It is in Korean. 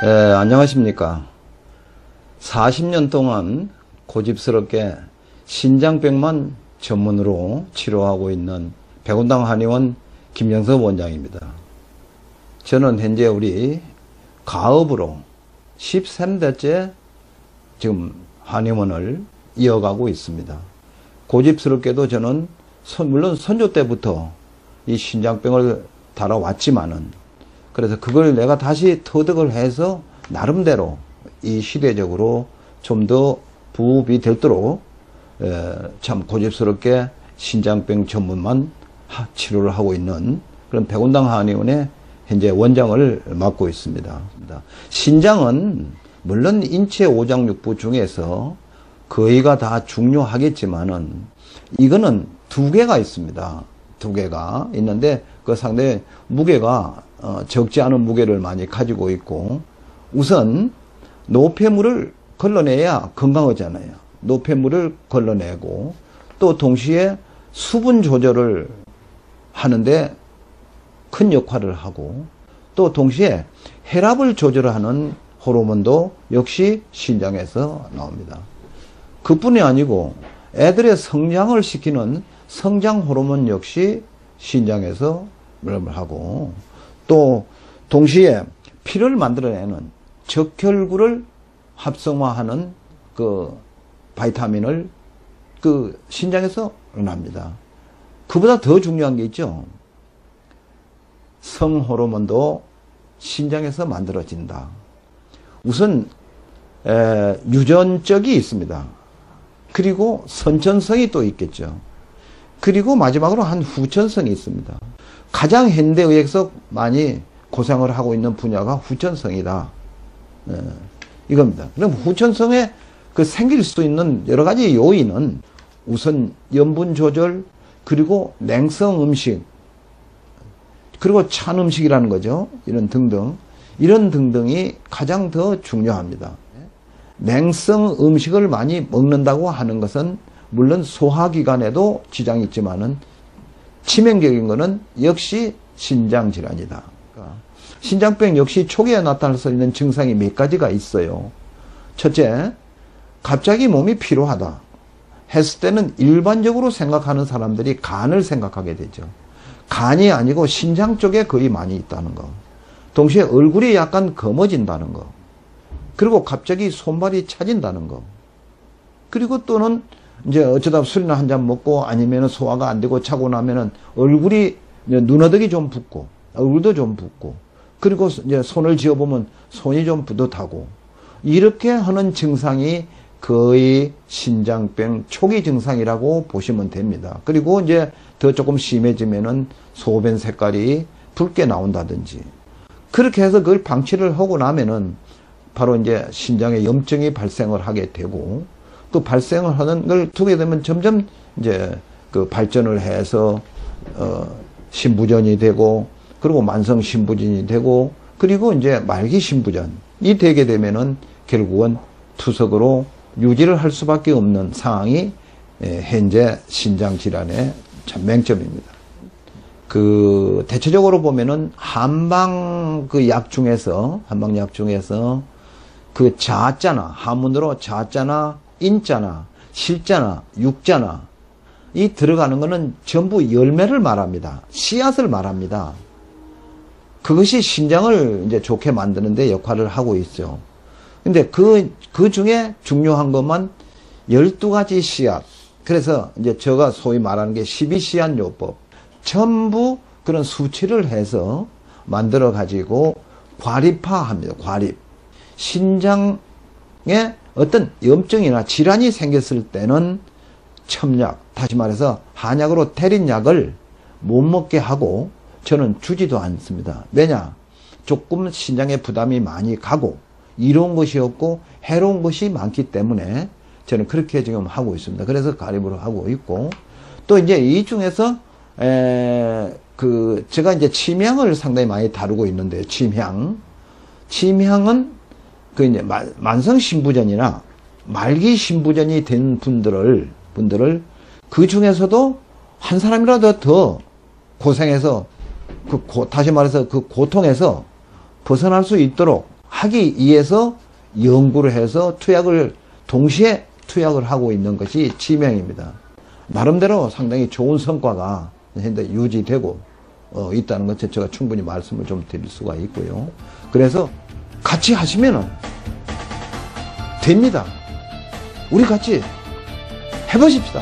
안녕하십니까. 40년 동안 고집스럽게 신장병만 전문으로 치료하고 있는 백운당 한의원 김영섭 원장입니다. 저는 현재 우리 가업으로 13대째 지금 한의원을 이어가고 있습니다. 고집스럽게도 저는 물론 선조 때부터 이 신장병을 달아왔지만은 그래서 그걸 내가 다시 터득을 해서 나름대로 이 시대적으로 좀 더 부업이 되도록 참 고집스럽게 신장병 전문만 치료를 하고 있는 그런 백운당 한의원의 현재 원장을 맡고 있습니다. 신장은 물론 인체 오장육부 중에서 거의가 다 중요하겠지만은 이거는 두 개가 있습니다. 두 개가 있는데 그 상당히 무게가 적지 않은 무게를 많이 가지고 있고, 우선 노폐물을 걸러내야 건강하잖아요. 노폐물을 걸러내고 또 동시에 수분 조절을 하는데 큰 역할을 하고, 또 동시에 혈압을 조절하는 호르몬도 역시 신장에서 나옵니다. 그뿐이 아니고 애들의 성장을 시키는 성장 호르몬 역시 신장에서 하고, 또 동시에 피를 만들어내는 적혈구를 합성화하는 그 바이타민을 그 신장에서 납니다. 그보다 더 중요한 게 있죠. 성호르몬도 신장에서 만들어진다. 우선 유전적이 있습니다. 그리고 선천성이 또 있겠죠. 그리고 마지막으로 한 후천성이 있습니다. 가장 현대의학에서 많이 고생을 하고 있는 분야가 후천성이다. 이겁니다. 그럼 후천성에 그 생길 수 있는 여러 가지 요인은 우선 염분 조절, 그리고 냉성 음식, 그리고 찬 음식이라는 거죠. 이런 등등이 가장 더 중요합니다. 냉성 음식을 많이 먹는다고 하는 것은 물론 소화기관에도 지장이 있지만은 치명적인 것은 역시 신장질환이다. 신장병 역시 초기에 나타날 수 있는 증상이 몇 가지가 있어요. 첫째, 갑자기 몸이 피로하다 했을 때는 일반적으로 생각하는 사람들이 간을 생각하게 되죠. 간이 아니고 신장 쪽에 거의 많이 있다는 거. 동시에 얼굴이 약간 검어진다는 거. 그리고 갑자기 손발이 차진다는 거. 그리고 또는 이제 어쩌다 술이나 한 잔 먹고 아니면 소화가 안 되고 차고 나면은 얼굴이 눈어덕이 좀 붓고 얼굴도 좀 붓고, 그리고 이제 손을 쥐어보면 손이 좀 뿌듯하고, 이렇게 하는 증상이 거의 신장병 초기 증상이라고 보시면 됩니다. 그리고 이제 더 조금 심해지면은 소변 색깔이 붉게 나온다든지, 그렇게 해서 그걸 방치를 하고 나면은 바로 이제 신장에 염증이 발생을 하게 되고, 그 발생을 하는 걸 두게 되면 점점 이제 그 발전을 해서 신부전이 되고, 그리고 만성 신부전이 되고, 그리고 이제 말기 신부전이 되게 되면은 결국은 투석으로 유지를 할 수밖에 없는 상황이 현재 신장 질환의 참 맹점입니다. 그 대체적으로 보면은 한방 그 약 중에서 그 자자나, 한문으로 자자나 인자나 실자나 육자나 이 들어가는 것은 전부 열매를 말합니다. 씨앗을 말합니다. 그것이 신장을 이제 좋게 만드는 데 역할을 하고 있죠. 근데 그 중에 중요한 것만 12가지 씨앗. 그래서 이제 제가 소위 말하는 게 12씨앗 요법. 전부 그런 수치를 해서 만들어 가지고 과립화합니다. 과립. 신장에 어떤 염증이나 질환이 생겼을 때는 첨약, 다시 말해서 한약으로 때린 약을 못 먹게 하고 저는 주지도 않습니다. 왜냐? 조금 신장에 부담이 많이 가고 이로운 것이 없고 해로운 것이 많기 때문에 저는 그렇게 지금 하고 있습니다. 그래서 가립으로 하고 있고, 또 이제 이 중에서 제가 이제 침향을 상당히 많이 다루고 있는데, 침향은 그 이제 만성 신부전이나 말기 신부전이 된 분들을 그 중에서도 한 사람이라도 더 고생해서 다시 말해서 그 고통에서 벗어날 수 있도록 하기 위해서 연구를 해서 동시에 투약을 하고 있는 것이 지명입니다. 나름대로 상당히 좋은 성과가 현재 유지되고 있다는 것을 제가 충분히 말씀을 좀 드릴 수가 있고요. 그래서 같이 하시면은 됩니다. 우리 같이 해보십시다.